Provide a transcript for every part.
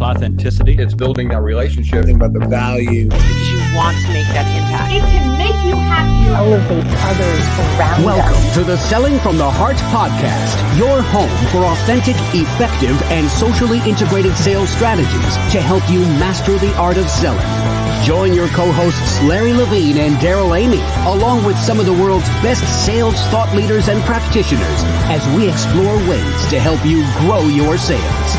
authenticity. It's building that relationship. About the value. Because you want to make that impact. It can make you happy. Elevate others around Welcome to the Selling from the Heart podcast, your home for authentic, effective, and socially integrated sales strategies to help you master the art of selling. Join your co-hosts Larry Levine and Daryl Amy, along with some of the world's best sales thought leaders and practitioners, as we explore ways to help you grow your sales.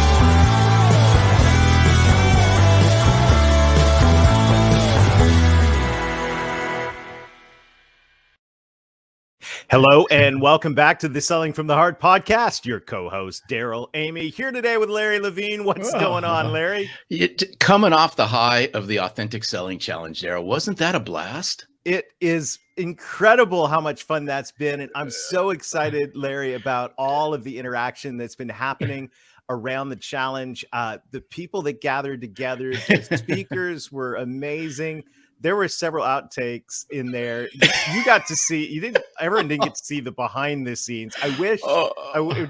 Hello and welcome back to the Selling from the Heart podcast. Your co-host Daryl Amy here today with Larry Levine. What's going on, Larry? Coming off the high of the Authentic Selling Challenge, Daryl, wasn't that a blast? It is incredible how much fun that's been, and I'm so excited, Larry, about all of the interaction that's been happening around the challenge. The people that gathered together, the speakers were amazing. There were several outtakes in there. You got to see, everyone didn't get to see the behind the scenes. I wish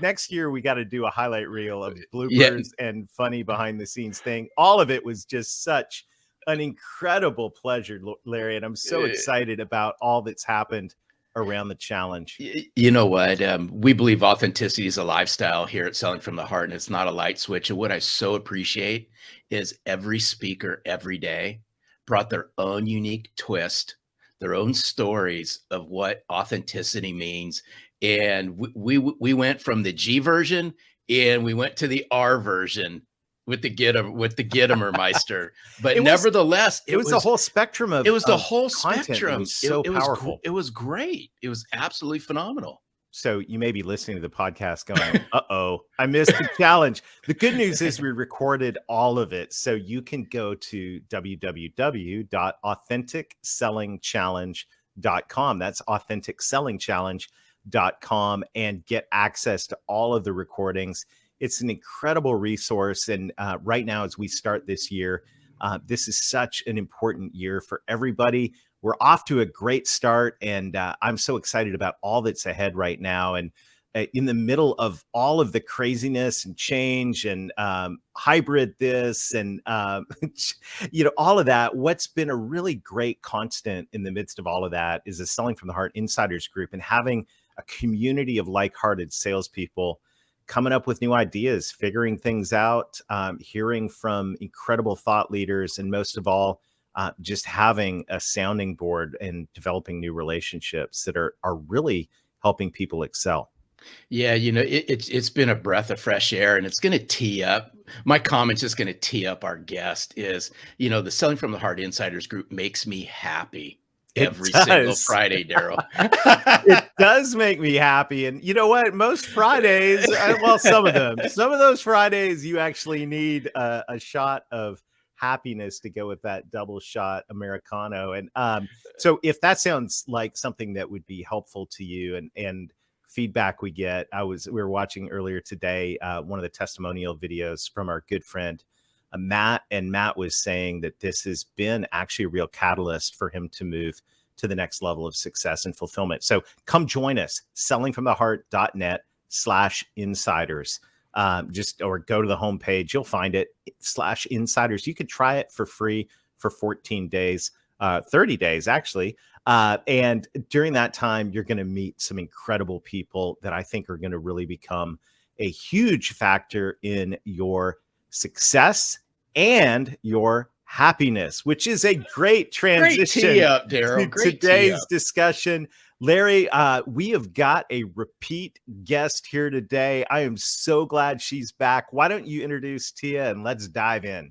next year we got to do a highlight reel of bloopers and funny behind the scenes thing. All of it was just such an incredible pleasure, Larry. And I'm so excited about all that's happened around the challenge. You know what? We believe authenticity is a lifestyle here at Selling from the Heart, and it's not a light switch. And what I so appreciate is every speaker every day brought their own unique twist, their own stories of what authenticity means. And we went from the G version and we went to the R version with the Gittimer Meister. But nevertheless, it was the whole spectrum of it was the whole content. spectrum. It was so powerful. It was great. It was absolutely phenomenal. So you may be listening to the podcast going, uh-oh, I missed the challenge. The good news is we recorded all of it. So you can go to www.AuthenticSellingChallenge.com. That's AuthenticSellingChallenge.com and get access to all of the recordings. It's an incredible resource. And right now, as we start this year, this is such an important year for everybody. We're off to a great start, and I'm so excited about all that's ahead right now. And in the middle of all of the craziness and change and hybrid this and, all of that, what's been a really great constant in the midst of all of that is the Selling from the Heart Insiders Group and having a community of like-hearted salespeople coming up with new ideas, figuring things out, hearing from incredible thought leaders, and most of all, just having a sounding board and developing new relationships that are really helping people excel. Yeah, it's been a breath of fresh air, and it's going to tee up. My comment's just going to tee up our guest is, the Selling from the Heart Insiders Group makes me happy every single Friday, Daryl. It does make me happy. And you know what? Most Fridays, some of those Fridays, you actually need a shot of happiness to go with that double shot Americano. And so if that sounds like something that would be helpful to you and feedback we get, we were watching earlier today, one of the testimonial videos from our good friend, Matt, and Matt was saying that this has been actually a real catalyst for him to move to the next level of success and fulfillment. So come join us, sellingfromtheheart.net/insiders. Or go to the homepage, you'll find it /insiders. You could try it for free for 14 days, 30 days actually. And during that time, you're going to meet some incredible people that I think are going to really become a huge factor in your success and your happiness, which is a great transition to today's discussion. Larry, we have got a repeat guest here today. I am so glad she's back. Why don't you introduce Tia and let's dive in.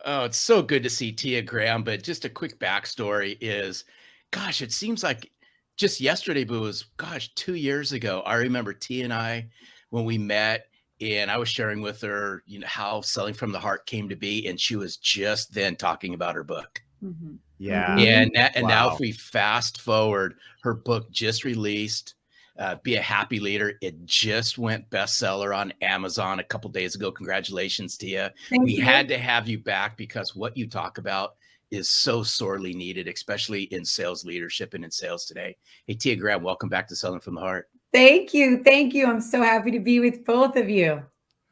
Oh, it's so good to see Tia Graham, but just a quick backstory is, gosh, it seems like just yesterday, but it was, 2 years ago. I remember Tia and I, when we met, and I was sharing with her, how Selling from the Heart came to be, and she was just then talking about her book. Mm-hmm. Yeah. And now if we fast forward, her book just released, Be a Happy Leader. It just went bestseller on Amazon a couple days ago. Congratulations, Tia. We had to have you back because what you talk about is so sorely needed, especially in sales leadership and in sales today. Hey, Tia Graham, welcome back to Selling from the Heart. Thank you. I'm so happy to be with both of you.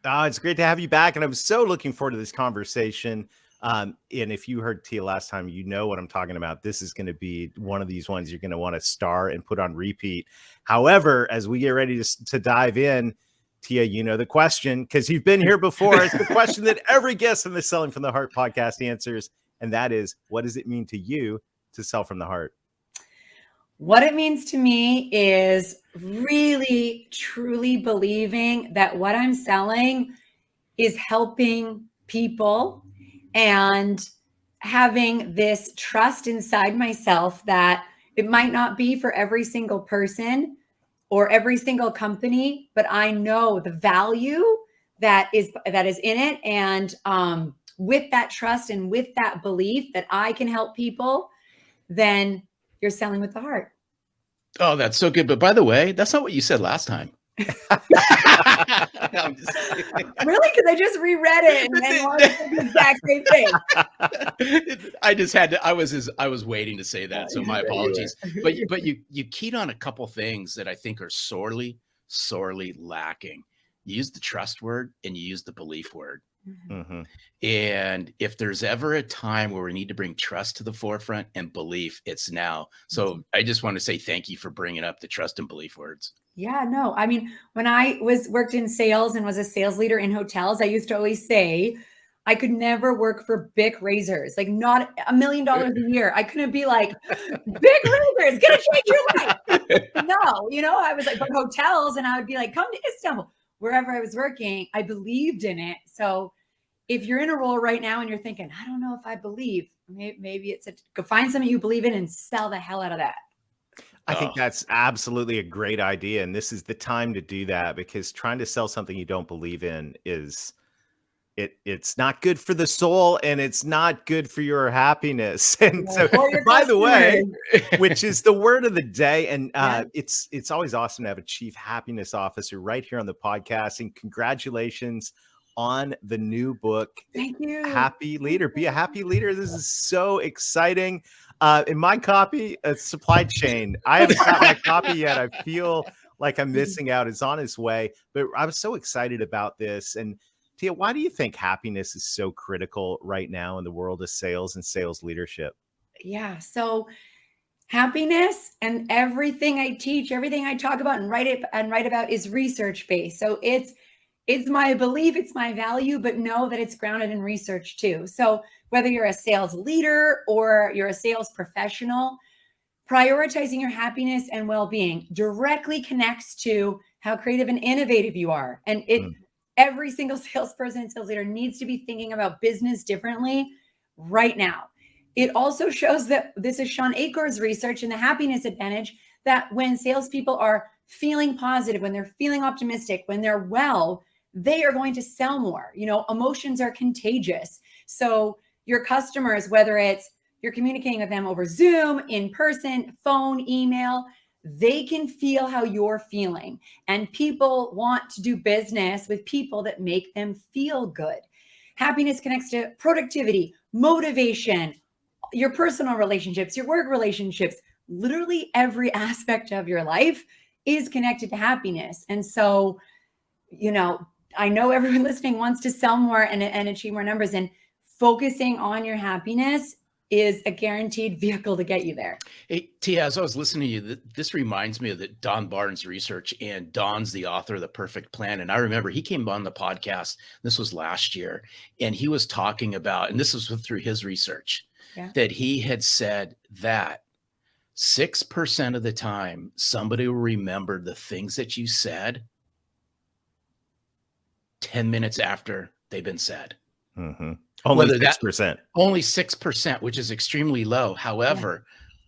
It's great to have you back. And I'm so looking forward to this conversation. And if you heard Tia last time, you know what I'm talking about. This is going to be one of these ones you're going to want to star and put on repeat. However, as we get ready to dive in, Tia, you know the question, because you've been here before. It's the question that every guest in the Selling from the Heart podcast answers. And that is, what does it mean to you to sell from the heart? What it means to me is really, truly believing that what I'm selling is helping people and having this trust inside myself that it might not be for every single person or every single company, but I know the value that is in it. And with that trust and with that belief that I can help people, then you're selling with the heart. Oh, that's so good. But by the way, that's not what you said last time. I'm just kidding. Really? Because I just reread it and then wanted to say the exact same thing. I just had to. I was waiting to say that, so my apologies. But you keyed on a couple things that I think are sorely lacking. You used the trust word and you used the belief word. Mm-hmm. And if there's ever a time where we need to bring trust to the forefront and belief, it's now. So I just want to say thank you for bringing up the trust and belief words. Yeah, no. I mean, when I worked in sales and was a sales leader in hotels, I used to always say I could never work for Bic razors, like not $1 million a year. I couldn't be like, Bic razors, gonna change your life. No, I was like, but hotels, and I would be like, come to Istanbul. Wherever I was working, I believed in it. So if you're in a role right now and you're thinking, I don't know if I believe, maybe it's go find something you believe in and sell the hell out of that. I think that's absolutely a great idea. And this is the time to do that, because trying to sell something you don't believe in it's not good for the soul, and it's not good for your happiness. And so, by the way, which is the word of the day. And it's always awesome to have a chief happiness officer right here on the podcast. And congratulations on the new book. Thank you. Happy Leader. Be a happy leader. This is so exciting. In my copy, supply chain. I haven't got my copy yet. I feel like I'm missing out. It's on its way. But I was so excited about this. And Tia, why do you think happiness is so critical right now in the world of sales and sales leadership? Yeah. So happiness and everything I teach, everything I talk about and write about is research based. So it's my belief, it's my value, but know that it's grounded in research too. So whether you're a sales leader or you're a sales professional, prioritizing your happiness and well-being directly connects to how creative and innovative you are. And every single salesperson and sales leader needs to be thinking about business differently right now. It also shows that this is Sean Acor's research in the Happiness Advantage, that when salespeople are feeling positive, when they're feeling optimistic, when they're well, they are going to sell more. Emotions are contagious. So your customers, whether it's you're communicating with them over Zoom, in person, phone, email, they can feel how you're feeling. And people want to do business with people that make them feel good. Happiness connects to productivity, motivation, your personal relationships, your work relationships. Literally every aspect of your life is connected to happiness. And so, I know everyone listening wants to sell more and achieve more numbers, and focusing on your happiness is a guaranteed vehicle to get you there. Hey, Tia, as I was listening to you, this reminds me of Don Barnes' research, and Don's the author of The Perfect Plan. And I remember he came on the podcast, this was last year, and he was talking about, and this was through his research, that he had said that 6% of the time somebody will remember the things that you said 10 minutes after they've been said. Mm-hmm. Only 6%. Only 6%, which is extremely low. However,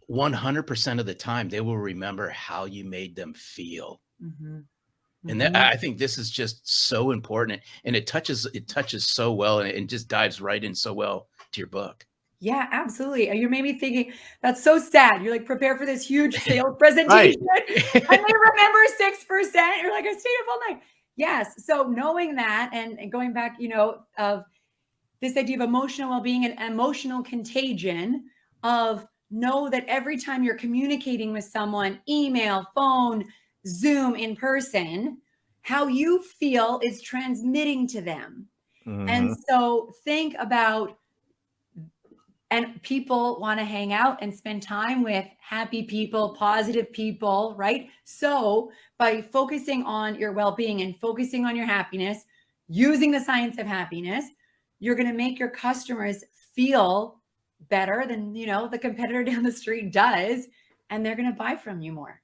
100% of the time, they will remember how you made them feel. Mm-hmm. And that, I think this is just so important, and it touches so well, and it just dives right in so well to your book. Yeah, absolutely. You made me thinking, that's so sad. You're like, prepare for this huge sales presentation. And they remember 6%. You're like, I stayed up all night. Yes. So knowing that and going back, of this idea of emotional well-being and emotional contagion, of know that every time you're communicating with someone, email, phone, Zoom, in person, how you feel is transmitting to them. And so think about, and people want to hang out and spend time with happy people, positive people, right? So by focusing on your well-being and focusing on your happiness, using the science of happiness, you're going to make your customers feel better than, the competitor down the street does, and they're going to buy from you more.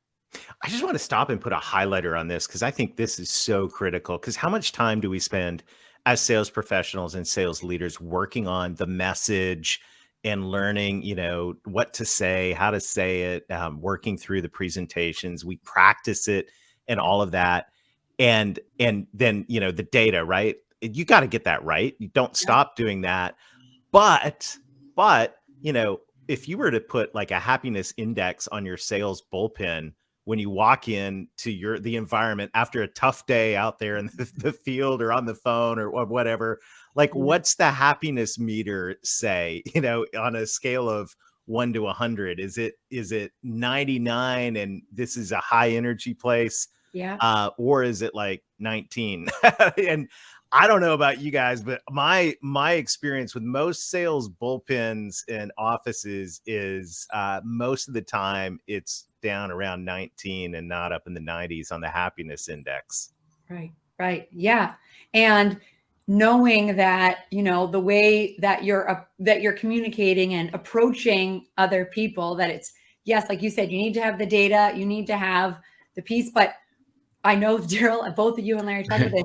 I just want to stop and put a highlighter on this because I think this is so critical. Because how much time do we spend as sales professionals and sales leaders working on the message and learning, what to say, how to say it, working through the presentations, we practice it and all of that. And then, the data, right? You got to get that right. You don't stop doing that. But, if you were to put like a happiness index on your sales bullpen, when you walk in to the environment after a tough day out there in the field or on the phone or whatever, like what's the happiness meter say, on a scale of 1 to 100? Is it 99 and this is a high energy place? Yeah. Or is it like 19? And I don't know about you guys, but my experience with most sales bullpens and offices is most of the time it's down around 19 and not up in the 90s on the happiness index. Right. Yeah. And knowing that, the way that you're communicating and approaching other people, that it's, yes, like you said, you need to have the data, you need to have the piece, but I know, Daryl, both of you and Larry talked about this,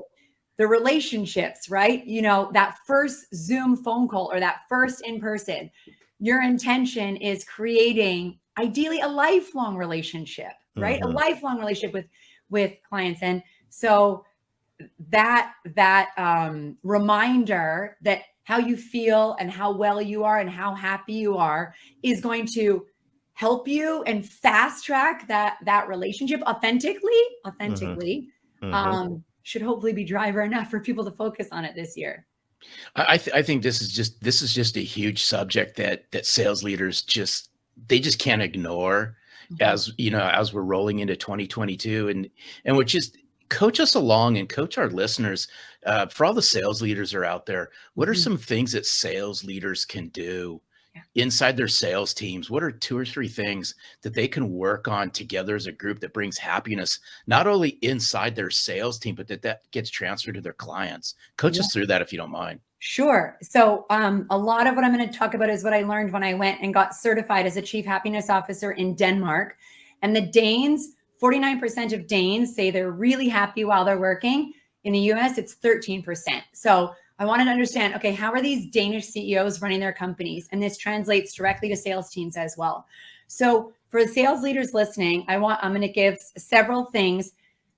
the relationships, right? That first Zoom phone call or that first in-person, your intention is creating ideally a lifelong relationship, right? A lifelong relationship with clients. And so that reminder that how you feel and how well you are and how happy you are is going to help you and fast track that relationship authentically, should hopefully be driver enough for people to focus on it this year. I think this is just a huge subject that sales leaders they just can't ignore as we're rolling into 2022, and we're just coach us along and coach our listeners. For all the sales leaders are out there, what are some things that sales leaders can do inside their sales teams? What are 2 or 3 things that they can work on together as a group that brings happiness, not only inside their sales team, but that gets transferred to their clients? Coach us through that if you don't mind. Sure. So a lot of what I'm going to talk about is what I learned when I went and got certified as a chief happiness officer in Denmark. And the Danes, 49% of Danes say they're really happy while they're working. In the US, it's 13%. So I wanted to understand, okay, how are these Danish CEOs running their companies? And this translates directly to sales teams as well. So for the sales leaders listening, I'm going to give several things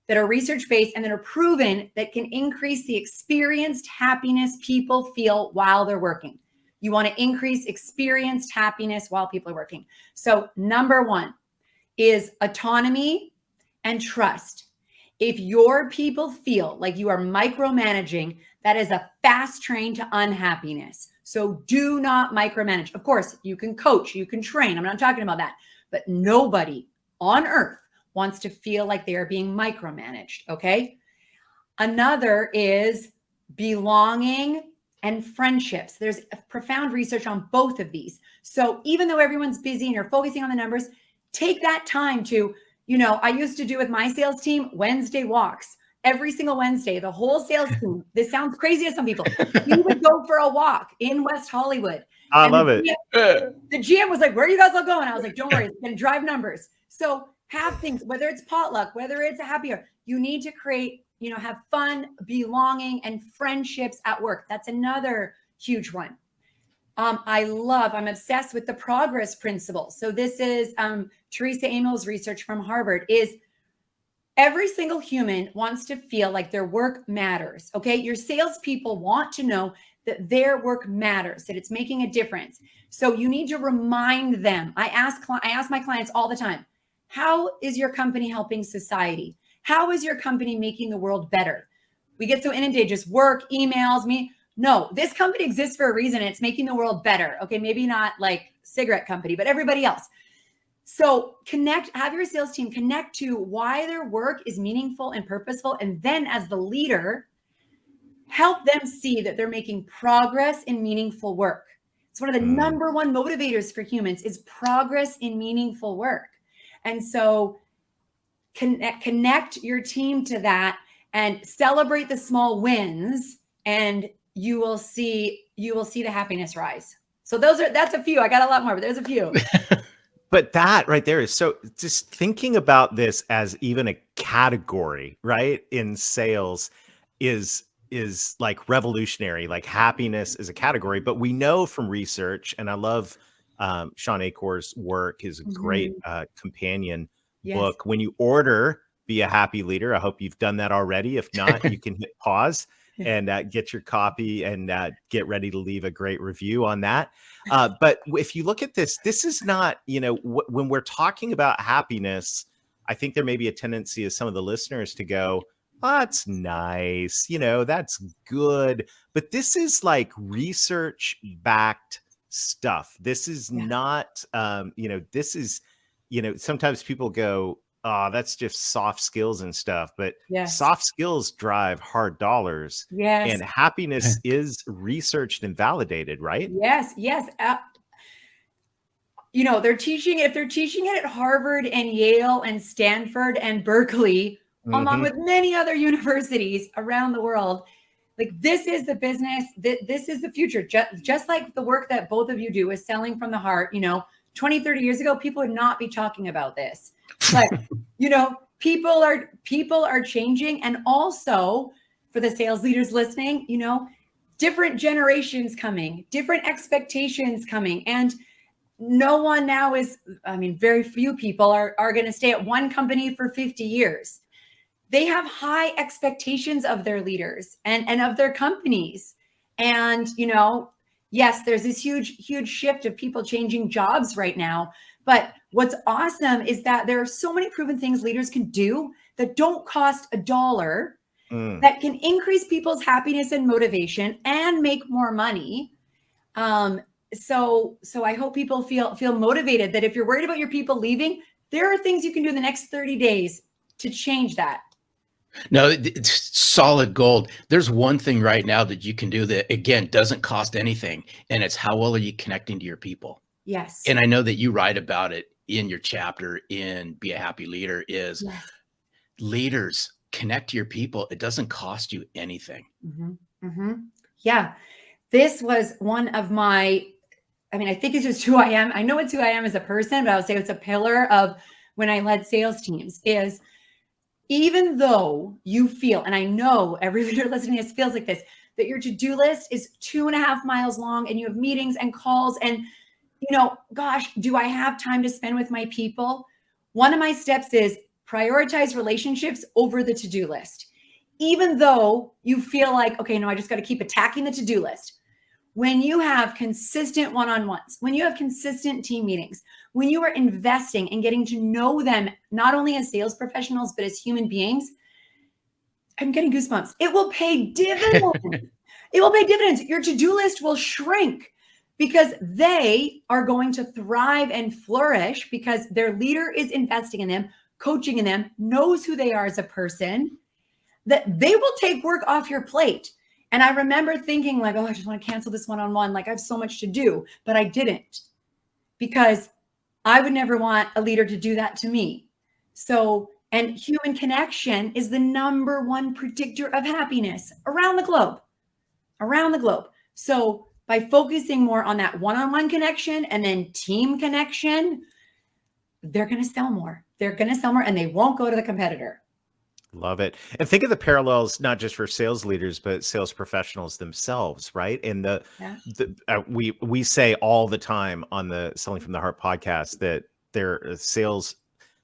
that are research-based and that are proven that can increase the experienced happiness people feel while they're working. You want to increase experienced happiness while people are working. So number 1 is autonomy and trust. If your people feel like you are micromanaging, that is a fast train to unhappiness. So do not micromanage. Of course, you can coach, you can train. I'm not talking about that. But nobody on earth wants to feel like they are being micromanaged, okay? Another is belonging and friendships. There's profound research on both of these. So even though everyone's busy and you're focusing on the numbers, take that time to, I used to do with my sales team Wednesday walks. Every single Wednesday, the whole sales team, this sounds crazy to some people, we would go for a walk in West Hollywood. I love it. The GM was like, where are you guys all going? I was like, don't worry, it's going to drive numbers. So have things, whether it's potluck, whether it's a happy hour, you need to create, have fun, belonging, and friendships at work. That's another huge one. I'm obsessed with the progress principle. So this is Teresa Amell's research from Harvard, is every single human wants to feel like their work matters. Okay. Your salespeople want to know that their work matters, that it's making a difference. So you need to remind them. I ask my clients all the time, how is your company helping society? How is your company making the world better? We get so inundated, just work, emails, me. No, this company exists for a reason. It's making the world better. Okay. Maybe not like cigarette company, but everybody else. So have your sales team connect to why their work is meaningful and purposeful. And then as the leader, help them see that they're making progress in meaningful work. It's one of the number one motivators for humans is progress in meaningful work. And so connect your team to that and celebrate the small wins, and you will see the happiness rise. So that's a few. I got a lot more, but there's a few. But that right there is so, just thinking about this as even a category, right, in sales is like revolutionary. Like happiness is a category, but we know from research, and I love Sean Acor's work, his great companion book. When you order Be a Happy Leader, I hope you've done that already. If not, you can hit pause and get your copy and get ready to leave a great review on that. But if you look at this is not, when we're talking about happiness, I think there may be a tendency of some of the listeners to go, oh, that's nice, that's good. But this is like research backed stuff. This is not, this is, sometimes people go, oh, that's just soft skills and stuff, but soft skills drive hard dollars. And happiness is researched and validated, right? Yes. They're teaching it at Harvard and Yale and Stanford and Berkeley, along with many other universities around the world. Like, this is the business, this is the future. Just like the work that both of you do is selling from the heart. 20, 30 years ago, people would not be talking about this. But, people are changing. And also, for the sales leaders listening, different generations coming, different expectations coming. And no one now very few people are going to stay at one company for 50 years. They have high expectations of their leaders and of their companies. And, yes, there's this huge shift of people changing jobs right now. But what's awesome is that there are so many proven things leaders can do that don't cost $1, that can increase people's happiness and motivation and make more money. So I hope people feel motivated that if you're worried about your people leaving, there are things you can do in the next 30 days to change that. No, it's solid gold. There's one thing right now that you can do that, again, doesn't cost anything. And it's how well are you connecting to your people? Yes. And I know that you write about it in your chapter in Be a Happy Leader is leaders connect to your people. It doesn't cost you anything. Yeah. This was one of my, I think it's just who I am. I know it's who I am as a person, but I would say it's a pillar of when I led sales teams is, even though you feel, and I know every leader listening to this feels like this, that your to-do list is 2.5 miles long and you have meetings and calls and, gosh, do I have time to spend with my people? One of my steps is prioritize relationships over the to-do list. Even though you feel like, okay, no, I just got to keep attacking the to-do list. When you have consistent one-on-ones, when you have consistent team meetings, when you are investing and getting to know them, not only as sales professionals, but as human beings, I'm getting goosebumps. It will pay dividends. It will pay dividends. Your to-do list will shrink because they are going to thrive and flourish because their leader is investing in them, coaching in them, knows who they are as a person, that they will take work off your plate. And I remember thinking like, oh, I just want to cancel this one-on-one. Like I have so much to do, but I didn't because I would never want a leader to do that to me. So, and human connection is the number one predictor of happiness around the globe. So by focusing more on that one-on-one connection and then team connection, they're going to sell more. And they won't go to the competitor. Love it. And think of the parallels, not just for sales leaders, but sales professionals themselves, right? And we say all the time on the Selling from the Heart podcast that their sales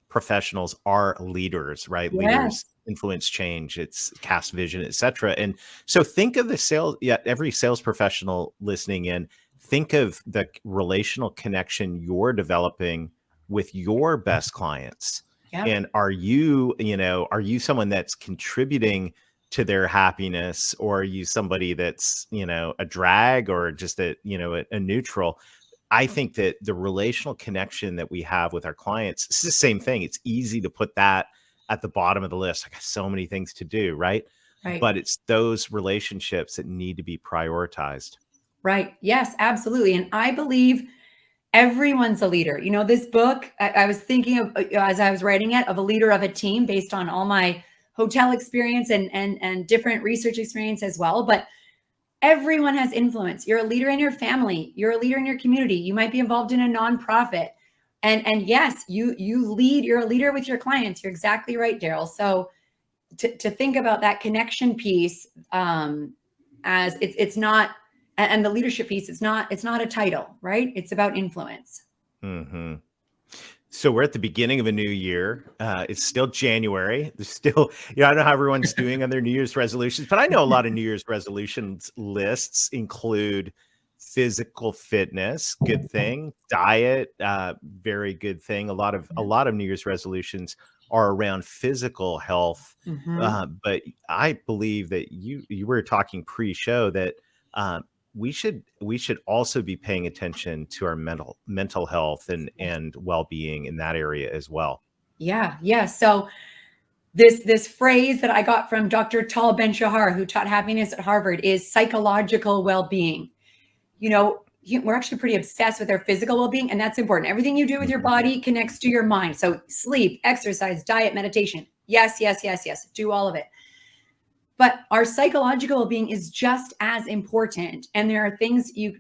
professionals are leaders, right? Yes. Leaders influence change, it's cast vision, etc. And so think of every sales professional listening in, think of the relational connection you're developing with your best clients. And are you someone that's contributing to their happiness, or are you somebody that's, a drag or just a neutral? I think that the relational connection that we have with our clients, it's the same thing. It's easy to put that at the bottom of the list. I got so many things to do, right? Right. But it's those relationships that need to be prioritized. Right. Yes, absolutely. And I believe everyone's a leader. You know, this book, I was thinking of, as I was writing it, of a leader of a team based on all my hotel experience and different research experience as well. But everyone has influence. You're a leader in your family. You're a leader in your community. You might be involved in a nonprofit. And yes, you lead, you're a leader with your clients. You're exactly right, Daryl. So to think about that connection piece, as it's not, and the leadership piece, it's not a title, right? It's about influence. Mm-hmm. So we're at the beginning of a new year. It's still January. There's still, I don't know how everyone's doing on their New Year's resolutions, but I know a lot of New Year's resolutions lists include physical fitness, good thing, diet, very good thing. A lot of New Year's resolutions are around physical health. But I believe that you were talking pre-show that we should also be paying attention to our mental health and well-being in that area as well. Yeah. So this phrase that I got from Dr. Tal Ben-Shahar, who taught happiness at Harvard, is psychological well-being. You know, we're actually pretty obsessed with our physical well-being, and that's important. Everything you do with your body connects to your mind. So sleep, exercise, diet, meditation. Yes. Do all of it. But our psychological well-being is just as important. And there are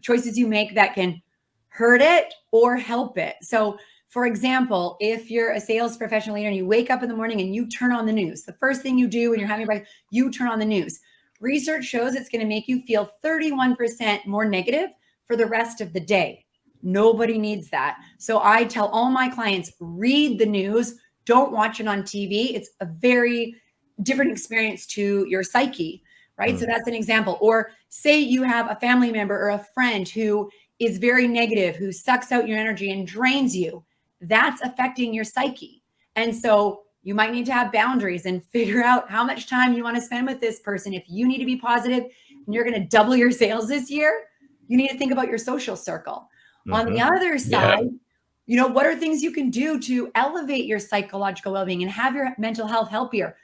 choices you make that can hurt it or help it. So for example, if you're a sales professional leader and you wake up in the morning and you turn on the news, the first thing you do when you're having breakfast, you turn on the news. Research shows it's going to make you feel 31% more negative for the rest of the day. Nobody needs that. So I tell all my clients, read the news, don't watch it on TV. It's a very different experience to your psyche, right? So that's an example. Or say you have a family member or a friend who is very negative, who sucks out your energy and drains you. That's affecting your psyche. And so you might need to have boundaries and figure out how much time you want to spend with this person. If you need to be positive and you're going to double your sales this year, you need to think about your social circle. On the other side, you know, what are things you can do to elevate your psychological well-being and have your mental health healthier?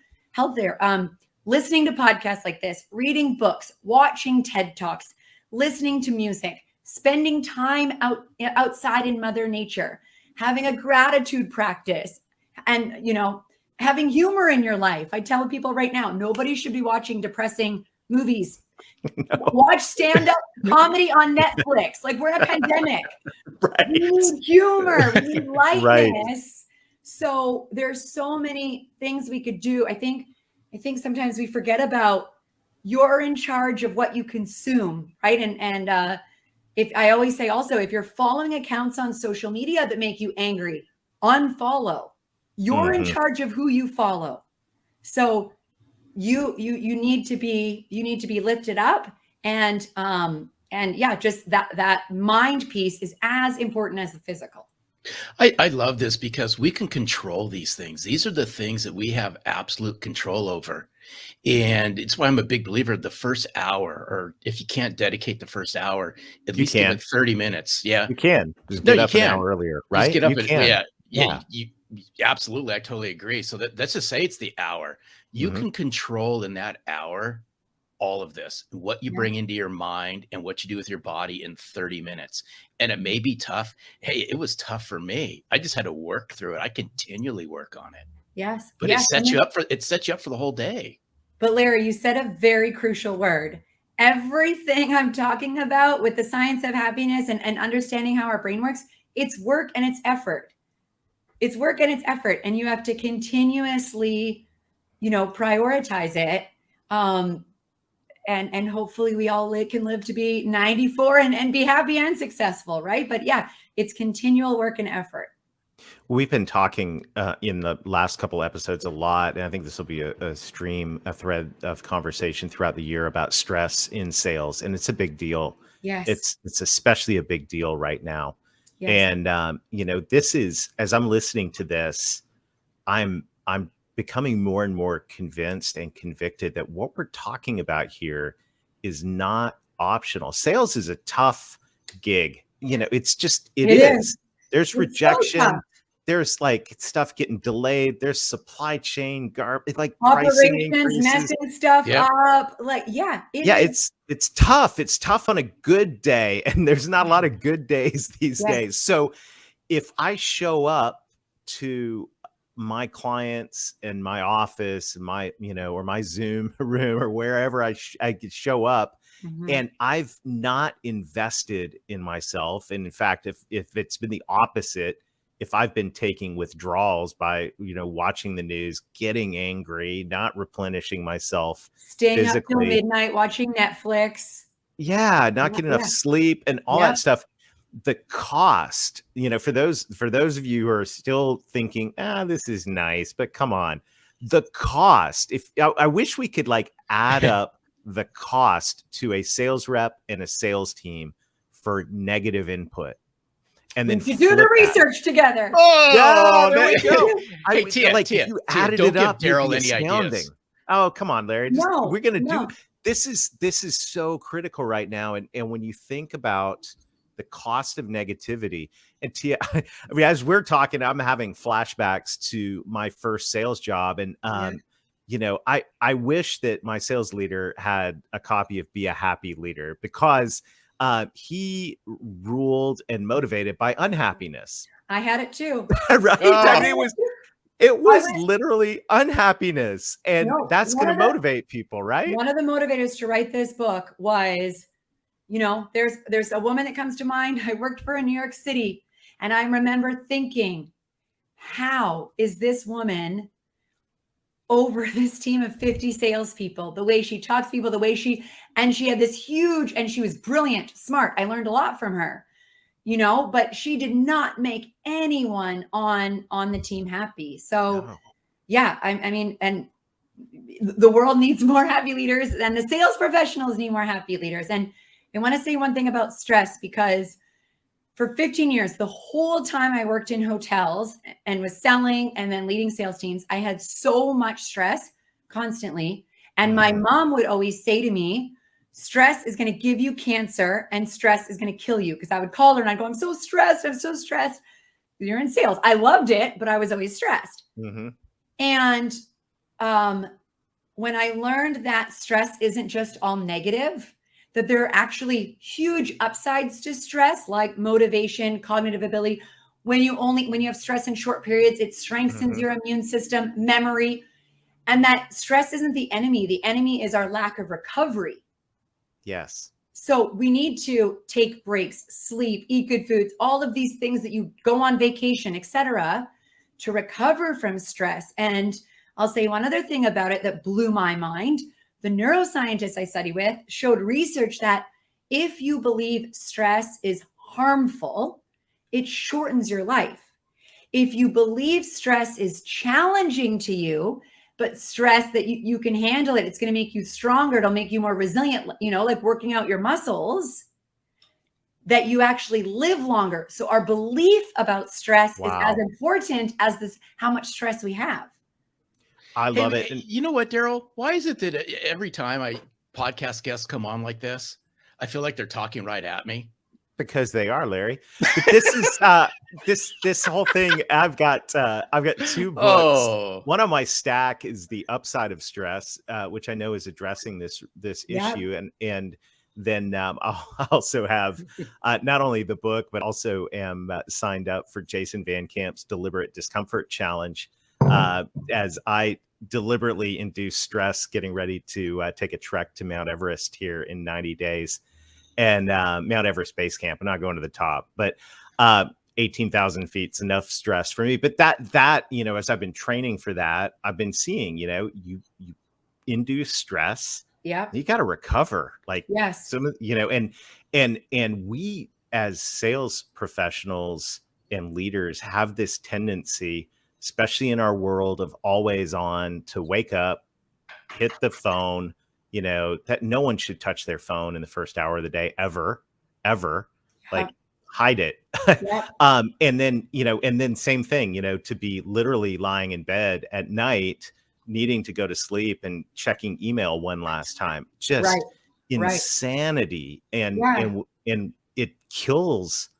Listening to podcasts like this, reading books, watching TED Talks, listening to music, spending time outside in Mother Nature, having a gratitude practice, and, you know, having humor in your life. I tell people right now, nobody should be watching depressing movies. No. Watch stand-up comedy on Netflix. Like, we're in a pandemic. Right. We need humor. We need lightness. Right. So there's so many things we could do. I think sometimes we forget about you're in charge of what you consume, right? And if I always say also, if you're following accounts on social media that make you angry, unfollow. You're in charge of who you follow. So you need to be lifted up, and yeah, just that mind piece is as important as the physical. I love this because we can control these things. These are the things that we have absolute control over. And it's why I'm a big believer of the first hour, or if you can't dedicate the first hour, at least give it 30 minutes. Yeah. You can. Just get up an hour earlier, right? Just get up. You can. You absolutely. I totally agree. So let's just say it's the hour. You can control in that hour all of this, what you bring into your mind and what you do with your body in 30 minutes. And it may be tough. Hey, it was tough for me. I just had to work through it. I continually work on it. Yes. But it sets you up for the whole day. But Larry, you said a very crucial word. Everything I'm talking about with the science of happiness and understanding how our brain works, it's work and it's effort. It's work and it's effort. And you have to continuously, prioritize it. And hopefully we all can live to be 94 and be happy and successful, right? But yeah, it's continual work and effort. We've been talking in the last couple episodes a lot, and I think this will be a thread of conversation throughout the year about stress in sales, and it's a big deal. Yes, it's especially a big deal right now. Yes. And this is, as I'm listening to this, I'm becoming more and more convinced and convicted that what we're talking about here is not optional. Sales is a tough gig. it's just, It it is. is. There's It's so rejection. tough. There's like stuff getting delayed. There's supply chain garbage, like pricing Operations increases. messing stuff Yep. up. Like, yeah, it Yeah, is. it's tough. It's tough on a good day, and there's not a lot of good days these Yes. days. So if I show up to my clients in my office, my, or my Zoom room or wherever I could show up, Mhm. and I've not invested in myself. And in fact, if it's been the opposite, if I've been taking withdrawals by, watching the news, getting angry, not replenishing myself Staying up till physically, midnight watching Netflix. yeah, not getting enough Yeah. sleep and all Yep. that stuff. The cost, for those of you who are still thinking, this is nice, but come on, the cost. If I wish we could like add up the cost to a sales rep and a sales team for negative input, and We then should do the flip that. research together. Yeah, there we go. Hey, Tia, Like Tia, if you Tia, added don't it give up, it'd Daryl be any astounding. ideas. Oh, come on, Larry. No, We're gonna no. do this is so critical right now. And when you think about the cost of negativity, and Tia, I mean, as we're talking, I'm having flashbacks to my first sales job. And I wish that my sales leader had a copy of Be a Happy Leader, because he ruled and motivated by unhappiness. I had it too. Right? Oh. I mean, it was literally unhappiness, and No, that's one going to of the- motivate people, right? One of the motivators to write this book was, there's a woman that comes to mind. I worked for in New York City, and I remember thinking, how is this woman over this team of 50 salespeople? The way she talks to people, she had this huge, and she was brilliant, smart. I learned a lot from her, but she did not make anyone on the team happy. So No. yeah, I mean, and the world needs more happy leaders, and the sales professionals need more happy leaders. And I want to say one thing about stress, because for 15 years, the whole time I worked in hotels and was selling and then leading sales teams, I had so much stress constantly. And my mom would always say to me, stress is going to give you cancer and stress is going to kill you. Because I would call her and I'd go, I'm so stressed. I'm so stressed. You're in sales. I loved it, but I was always stressed. Mm-hmm. And when I learned that stress isn't just all negative, that there are actually huge upsides to stress, like motivation, cognitive ability. When you have stress in short periods, it strengthens your immune system, memory, and that stress isn't the enemy. The enemy is our lack of recovery. Yes. So we need to take breaks, sleep, eat good foods, all of these things that you go on vacation, etc., to recover from stress. And I'll say one other thing about it that blew my mind. The neuroscientists I study with showed research that if you believe stress is harmful, it shortens your life. If you believe stress is challenging to you, but stress that you can handle it, it's going to make you stronger. It'll make you more resilient, like working out your muscles, that you actually live longer. So our belief about stress is as important as how much stress we have. I love it. You know what, Daryl? Why is it that every time podcast guests come on like this, I feel like they're talking right at me? Because they are, Larry. But this is this whole thing. I've got 2 books. Oh. One on my stack is The Upside of Stress, which I know is addressing this issue, and then I'll also have not only the book, but also am signed up for Jason Van Camp's Deliberate Discomfort Challenge, as I deliberately induce stress getting ready to take a trek to Mount Everest here in 90 days. And Mount Everest Base Camp. I'm not going to the top, but 18,000 feet is enough stress for me. But that as I've been training for that, I've been seeing, you induce stress. Yeah. You got to recover. Like, yes. Some, and we as sales professionals and leaders have this tendency, especially in our world of always on, to wake up, hit the phone. That no one should touch their phone in the first hour of the day, ever, like hide it. Yeah. And then same thing, to be literally lying in bed at night, needing to go to sleep and checking email one last time, just insanity. And it kills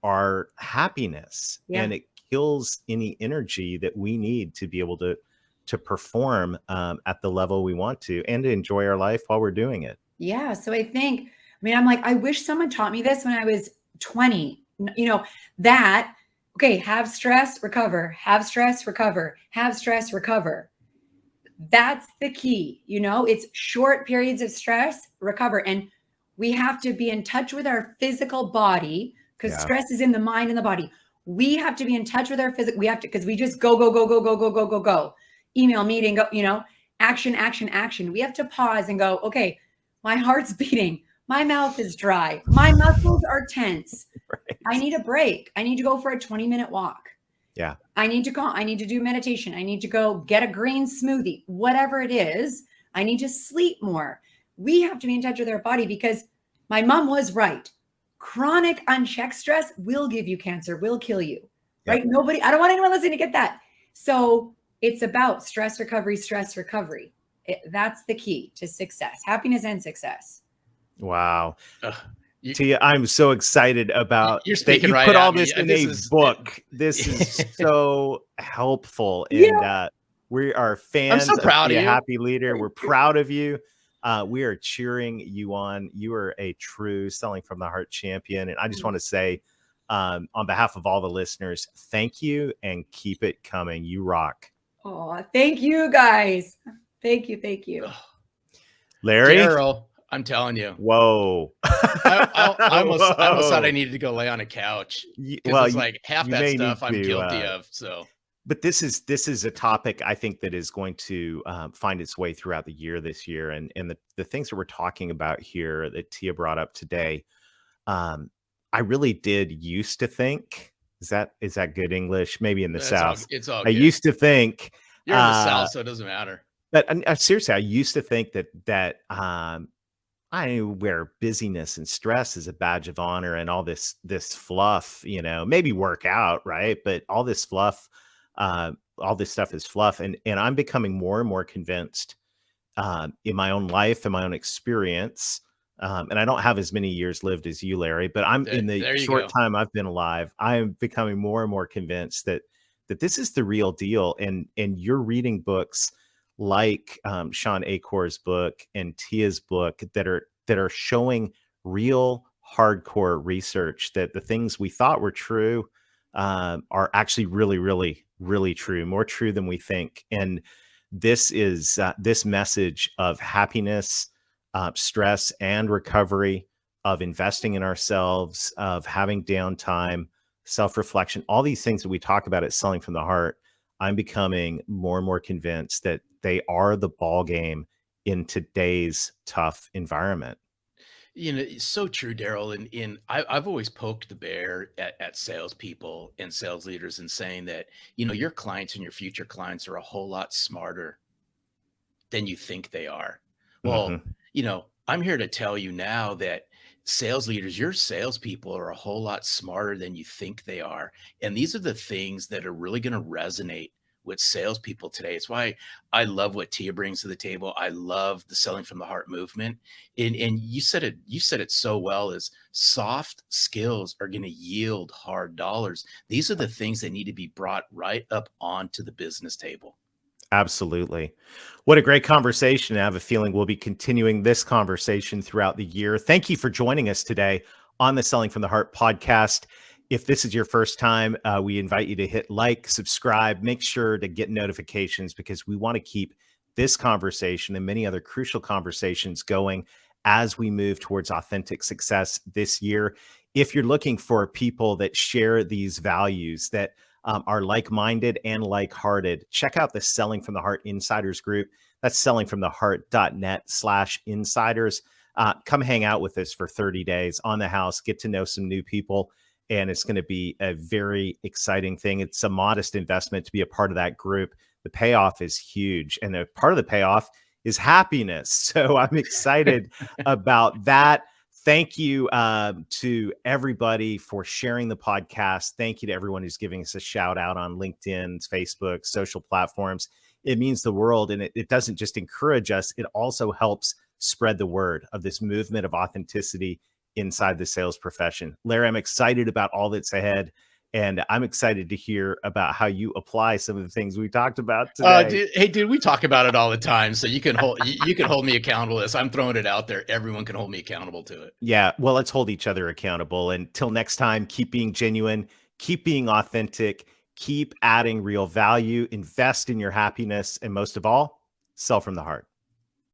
our happiness, Yeah. and it kills any energy that we need to be able to perform at the level we want to, and to enjoy our life while we're doing it. Yeah. So I think, I mean, I'm like, I wish someone taught me this when I was 20, that, okay, have stress, recover, have stress, recover, have stress, recover. That's the key. It's short periods of stress, recover. And we have to be in touch with our physical body, because Yeah. stress is in the mind and the body. We have to be in touch with our physical. We have to, because we just go, go, go, go, go, go, go, go, go. Email, meeting, go, action, action, action. We have to pause and go, okay, my heart's beating. My mouth is dry. My muscles are tense. Right. I need a break. I need to go for a 20-minute walk. Yeah. I need to do meditation. I need to go get a green smoothie, whatever it is. I need to sleep more. We have to be in touch with our body, because my mom was right. Chronic unchecked stress will give you cancer, will kill you, right? I don't want anyone listening to get that. So it's about stress recovery, that's the key to success, happiness and success. Wow. Ugh, you- Tia, I'm so excited about You're that speaking you right put at all me. this in This a is- book. This is so helpful. Yeah. And we are fans so proud Be of a you. Happy Leader. We're proud of you. We are cheering you on. You are a true Selling from the Heart champion. And I just want to say, on behalf of all the listeners, thank you, and keep it coming. You rock. Oh, thank you guys. Thank you. Ugh, Larry? Daryl, I'm telling you. Whoa. I almost thought I Whoa. needed to go lay on a couch, because Well, it's like half you that may stuff need I'm to, guilty of. So But this is a topic I think that is going to find its way throughout the year this year, and the things that we're talking about here that Tia brought up today. I really did used to think, is that good English? Maybe in the South. it's all I good. used to think, You're in the South, so it doesn't matter. but seriously, I used to think that I wear busyness and stress as a badge of honor, and all this fluff, maybe work out, right? But all this fluff, all this stuff is fluff, and I'm becoming more and more convinced in my own life and my own experience. And I don't have as many years lived as you, Larry, but I'm in the There you short go. time I've been alive, I am becoming more and more convinced that this is the real deal. And you're reading books like Sean Acor's book and Tia's book that are showing real hardcore research that the things we thought were true are actually really, really, really true, more true than we think. And this is this message of happiness, stress, and recovery, of investing in ourselves, of having downtime, self-reflection, all these things that we talk about at Selling from the Heart. I'm becoming more and more convinced that they are the ball game in today's tough environment. It's so true, Daryl. And I've always poked the bear at salespeople and sales leaders, and saying that, your clients and your future clients are a whole lot smarter than you think they are. Well, I'm here to tell you now that sales leaders, your salespeople, are a whole lot smarter than you think they are. And these are the things that are really going to resonate with salespeople today. It's why I love what Tia brings to the table. I love the Selling from the Heart movement. And you said it so well, is soft skills are going to yield hard dollars. These are the things that need to be brought right up onto the business table. Absolutely. What a great conversation. I have a feeling we'll be continuing this conversation throughout the year. Thank you for joining us today on the Selling from the Heart podcast. If this is your first time, we invite you to hit like, subscribe, make sure to get notifications, because we want to keep this conversation and many other crucial conversations going as we move towards authentic success this year. If you're looking for people that share these values, that are like-minded and like-hearted, check out the Selling from the Heart Insiders group. That's sellingfromtheheart.net/insiders. Come hang out with us for 30 days on the house, get to know some new people, and it's going to be a very exciting thing. It's a modest investment to be a part of that group. The payoff is huge, and a part of the payoff is happiness. So I'm excited about that. Thank you to everybody for sharing the podcast. Thank you to everyone who's giving us a shout out on LinkedIn, Facebook, social platforms. It means the world. And it doesn't just encourage us, it also helps spread the word of this movement of authenticity inside the sales profession. Larry, I'm excited about all that's ahead. And I'm excited to hear about how you apply some of the things we talked about today. Dude, we talk about it all the time. So you can hold me accountable to this. I'm throwing it out there. Everyone can hold me accountable to it. Yeah. Well, let's hold each other accountable. Until next time, keep being genuine, keep being authentic, keep adding real value, invest in your happiness, and most of all, sell from the heart.